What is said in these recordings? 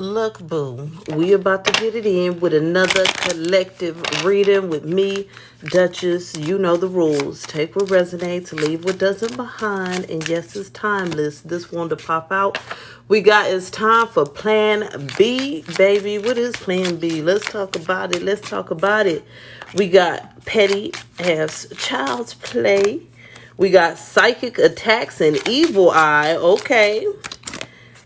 Look, boo, we about to get it in with another collective reading with me, Duchess. You know the rules. Take what resonates, leave what doesn't behind. And yes, it's timeless. This one to pop out. We got it's time for Plan B, baby. What is Plan B? Let's talk about it. Let's talk about it. We got petty as child's play. We got psychic attacks and evil eye. Okay.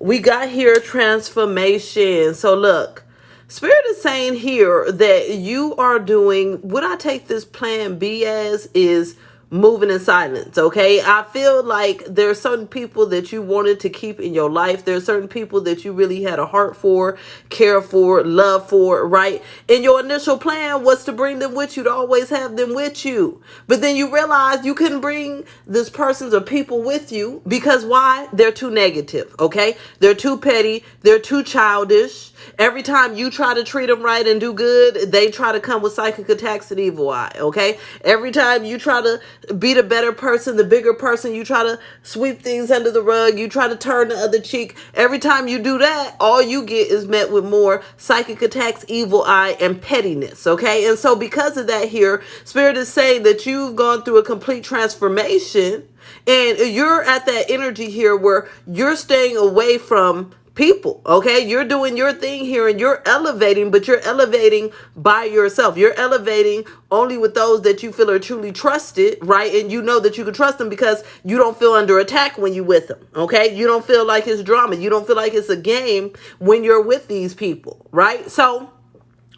We got here transformation. So look, Spirit is saying here that you are doing what I take this Plan B as is moving in silence. Okay, I feel like there are certain people that you wanted to keep in your life. There are certain people that you really had a heart for, care for, love for, right? And your initial plan was to bring them with you, to always have them with you. But then you realized you couldn't bring this person's or people with you because why? They're too negative. Okay, they're too petty, they're too childish. Every time you try to treat them right and do good, they try to come with psychic attacks and evil eye. Okay, every time you try to be the better person, the bigger person, you try to sweep things under the rug, you try to turn the other cheek. Every time you do that, all you get is met with more psychic attacks, evil eye, and pettiness. Okay, and so because of that here, Spirit is saying that you've gone through a complete transformation and you're at that energy here where you're staying away from people. Okay, you're doing your thing here and you're elevating, but you're elevating by yourself. You're elevating only with those that you feel are truly trusted, right? And you know that you can trust them because you don't feel under attack when you're with them. Okay, you don't feel like it's drama, you don't feel like it's a game when you're with these people, right? So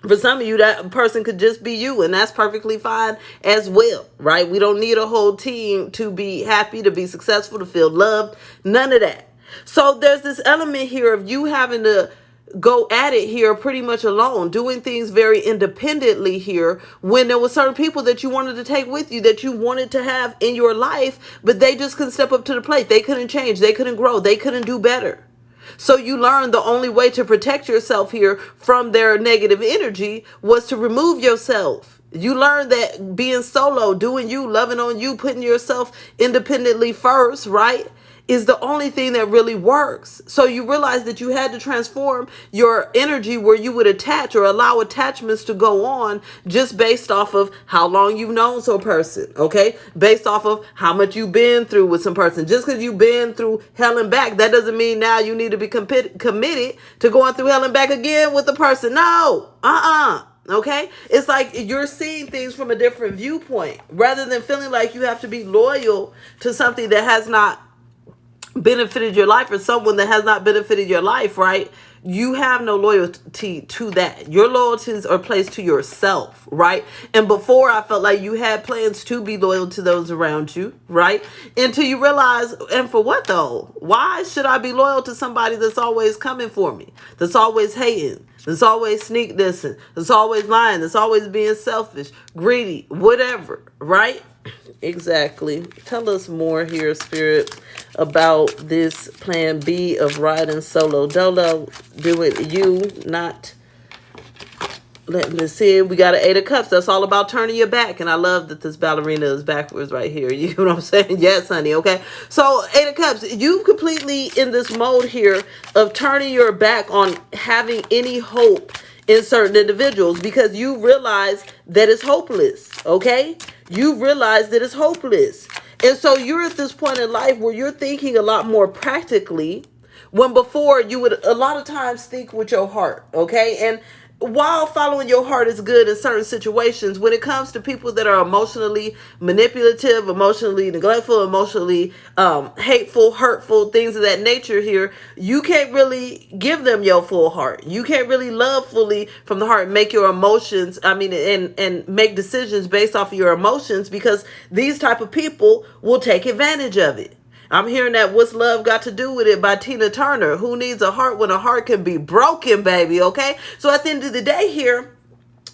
for some of you, that person could just be you, and that's perfectly fine as well, right? We don't need a whole team to be happy, to be successful, to feel loved, none of that. So there's this element here of you having to go at it here pretty much alone, doing things very independently here when there were certain people that you wanted to take with you, that you wanted to have in your life, but they just couldn't step up to the plate. They couldn't change. They couldn't grow. They couldn't do better. So you learned the only way to protect yourself here from their negative energy was to remove yourself. You learned that being solo, doing you, loving on you, putting yourself independently first, right, is the only thing that really works. So you realize that you had to transform your energy where you would attach or allow attachments to go on just based off of how long you've known some person, okay? Based off of how much you've been through with some person. Just because you've been through hell and back, that doesn't mean now you need to be committed to going through hell and back again with the person. No, okay, it's like you're seeing things from a different viewpoint rather than feeling like you have to be loyal to something that has not benefited your life or someone that has not benefited your life, right? You have no loyalty to that. Your loyalties are placed to yourself, right? And before, I felt like you had plans to be loyal to those around you, right? Until you realize, and for what though? Why should I be loyal to somebody that's always coming for me, that's always hating, that's always sneak dissing, that's always lying, that's always being selfish, greedy, whatever, right? Exactly. Tell us more here, Spirit, about this Plan B of riding solo dolo. Do it you, not letting us see. We got an 8 of Cups. That's all about turning your back. And I love that this ballerina is backwards right here. You know what I'm saying? Yes, honey. Okay. So 8 of Cups, you completely in this mode here of turning your back on having any hope in certain individuals because you realize that it's hopeless. Okay. You realize that it's hopeless. And so you're at this point in life where you're thinking a lot more practically when before you would a lot of times think with your heart. Okay. And while following your heart is good in certain situations, when it comes to people that are emotionally manipulative, emotionally neglectful, emotionally hateful, hurtful, things of that nature here, you can't really give them your full heart. You can't really love fully from the heart and make your emotions, and make decisions based off of your emotions because these type of people will take advantage of it. I'm hearing that What's Love Got to Do With It by Tina Turner. Who needs a heart when a heart can be broken, baby, okay? So at the end of the day here,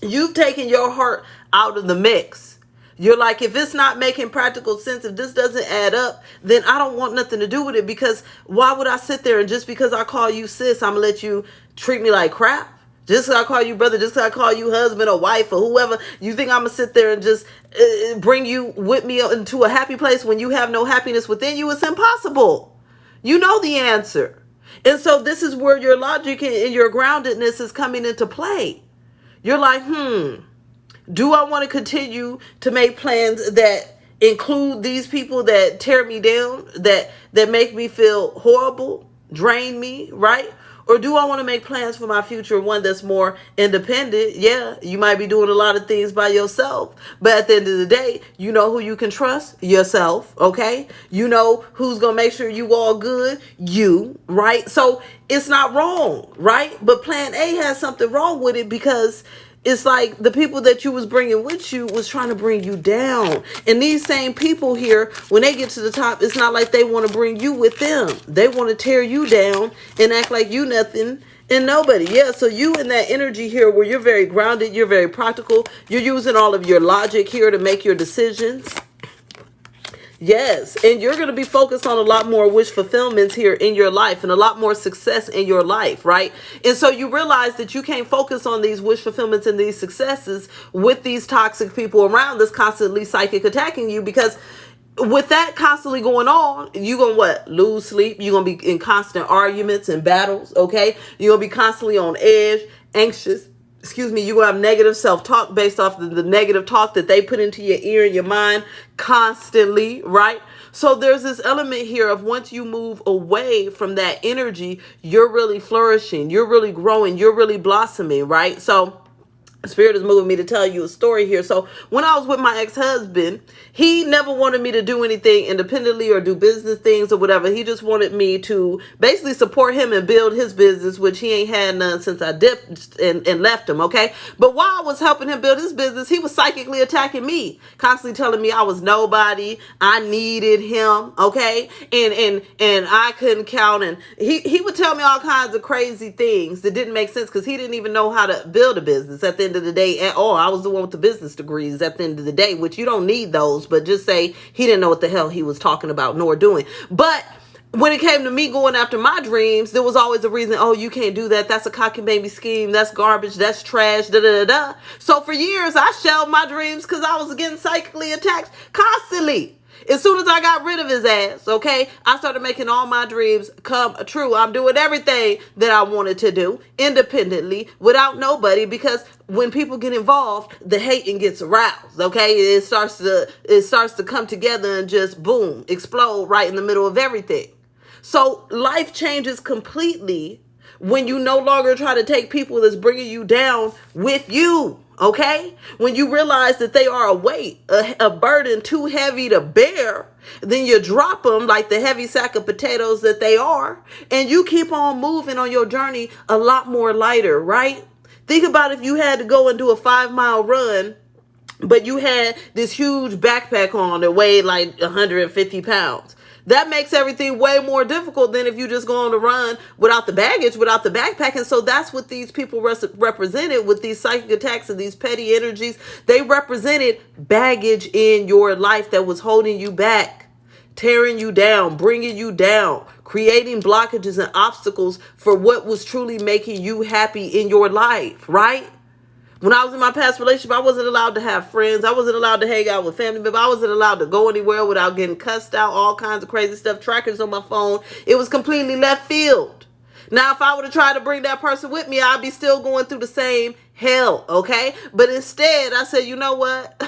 you've taken your heart out of the mix. You're like, if it's not making practical sense, if this doesn't add up, then I don't want nothing to do with it because why would I sit there and just because I call you sis, I'm going to let you treat me like crap? Just because I call you brother, just because I call you husband or wife or whoever, you think I'm going to sit there and just bring you with me into a happy place when you have no happiness within you? It's impossible. You know the answer. And so this is where your logic and your groundedness is coming into play. You're like, do I want to continue to make plans that include these people that tear me down, that make me feel horrible, drain me, right? Or do I want to make plans for my future, one that's more independent? Yeah, you might be doing a lot of things by yourself, but at the end of the day, you know who you can trust? Yourself, okay? You know who's going to make sure you all good? You, right? So it's not wrong, right? But plan A has something wrong with it, because it's like the people that you was bringing with you was trying to bring you down. And these same people here, when they get to the top, it's not like they want to bring you with them. They want to tear you down and act like you nothing and nobody. Yeah, so you in that energy here where you're very grounded, you're very practical, you're using all of your logic here to make your decisions. Yes, and you're going to be focused on a lot more wish fulfillments here in your life and a lot more success in your life, right? And so you realize that you can't focus on these wish fulfillments and these successes with these toxic people around that's constantly psychic attacking you, because with that constantly going on, you're going to what? Lose sleep. You're going to be in constant arguments and battles, okay? You're going to be constantly on edge, anxious. Excuse me, you're going to have negative self-talk based off the negative talk that they put into your ear and your mind constantly, right? So there's this element here of once you move away from that energy, you're really flourishing, you're really growing, you're really blossoming, right? So Spirit is moving me to tell you a story here. So when I was with my ex-husband, he never wanted me to do anything independently or do business things or whatever. He just wanted me to basically support him and build his business, which he ain't had none since I dipped and left him, okay? But while I was helping him build his business, he was psychically attacking me, constantly telling me I was nobody, I needed him, okay? And I couldn't count. And he would tell me all kinds of crazy things that didn't make sense because he didn't even know how to build a business at the end of the day at all. I was the one with the business degrees at the end of the day, which you don't need those, but just say he didn't know what the hell he was talking about nor doing. But when it came to me going after my dreams, there was always a reason. Oh, you can't do that. That's a cocky baby scheme. That's garbage. That's trash. Da da da da. So for years, I shelved my dreams because I was getting psychically attacked constantly. As soon as I got rid of his ass, okay, I started making all my dreams come true. I'm doing everything that I wanted to do independently without nobody, because when people get involved, the hating gets aroused, okay? It starts to come together and just boom, explode right in the middle of everything. So life changes completely when you no longer try to take people that's bringing you down with you. Okay? When you realize that they are a weight, a burden too heavy to bear, then you drop them like the heavy sack of potatoes that they are, and you keep on moving on your journey a lot more lighter, right? Think about if you had to go and do a 5-mile run, but you had this huge backpack on that weighed like 150 pounds. That makes everything way more difficult than if you just go on a run without the baggage, without the backpack. And so that's what these people represented with these psychic attacks and these petty energies. They represented baggage in your life that was holding you back, tearing you down, bringing you down, creating blockages and obstacles for what was truly making you happy in your life, right? When I was in my past relationship, I wasn't allowed to have friends. I wasn't allowed to hang out with family members. I wasn't allowed to go anywhere without getting cussed out, all kinds of crazy stuff, trackers on my phone. It was completely left field. Now, if I were to try to bring that person with me, I'd be still going through the same hell, okay? But instead, I said, you know what?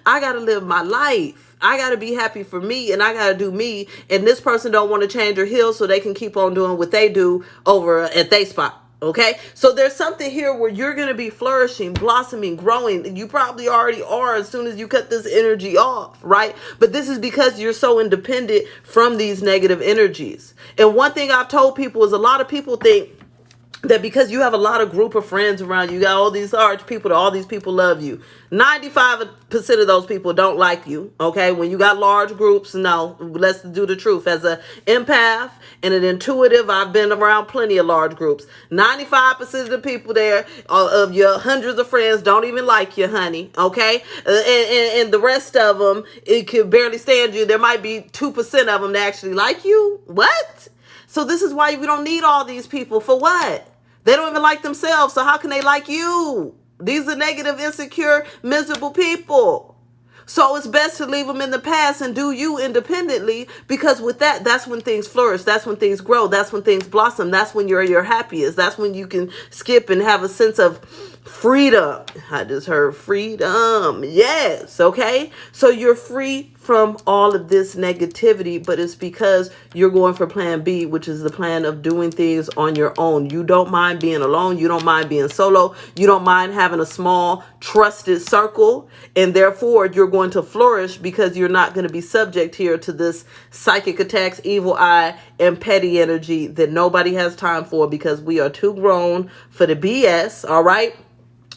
I got to live my life. I got to be happy for me, and I got to do me. And this person don't want to change or heal so they can keep on doing what they do over at their spot. Okay, so there's something here where you're going to be flourishing, blossoming, growing. You probably already are as soon as you cut this energy off, right? But this is because you're so independent from these negative energies. And one thing I've told people is a lot of people think that because you have a lot of group of friends around you, got all these large people, that all these people love you. 95% of those people don't like you, okay? When you got large groups, no, let's do the truth. As an empath and an intuitive, I've been around plenty of large groups. 95% of the people there, of your hundreds of friends, don't even like you, honey, okay? And the rest of them, it could barely stand you. There might be 2% of them that actually like you. What? So this is why we don't need all these people. For what? They don't even like themselves, so how can they like you? These are negative, insecure, miserable people. So it's best to leave them in the past and do you independently, because with that, that's when things flourish. That's when things grow. That's when things blossom. That's when you're your happiest. That's when you can skip and have a sense of freedom. I just heard freedom. Yes. Okay. So you're free from all of this negativity, but it's because you're going for plan B, which is the plan of doing things on your own. You don't mind being alone. You don't mind being solo. You don't mind having a small trusted circle, and therefore you're going to flourish because you're not going to be subject here to this psychic attacks, evil eye, and petty energy that nobody has time for, because we are too grown for the BS. All right.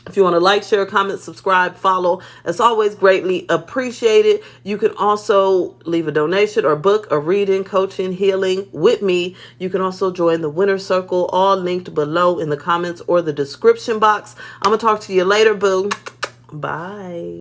If you want to like, share, comment, subscribe, follow, it's always greatly appreciated. You can also leave a donation or book a reading, coaching, healing with me. You can also join the Winner Circle, all linked below in the comments or the description box. I'm going to talk to you later, boo. Bye.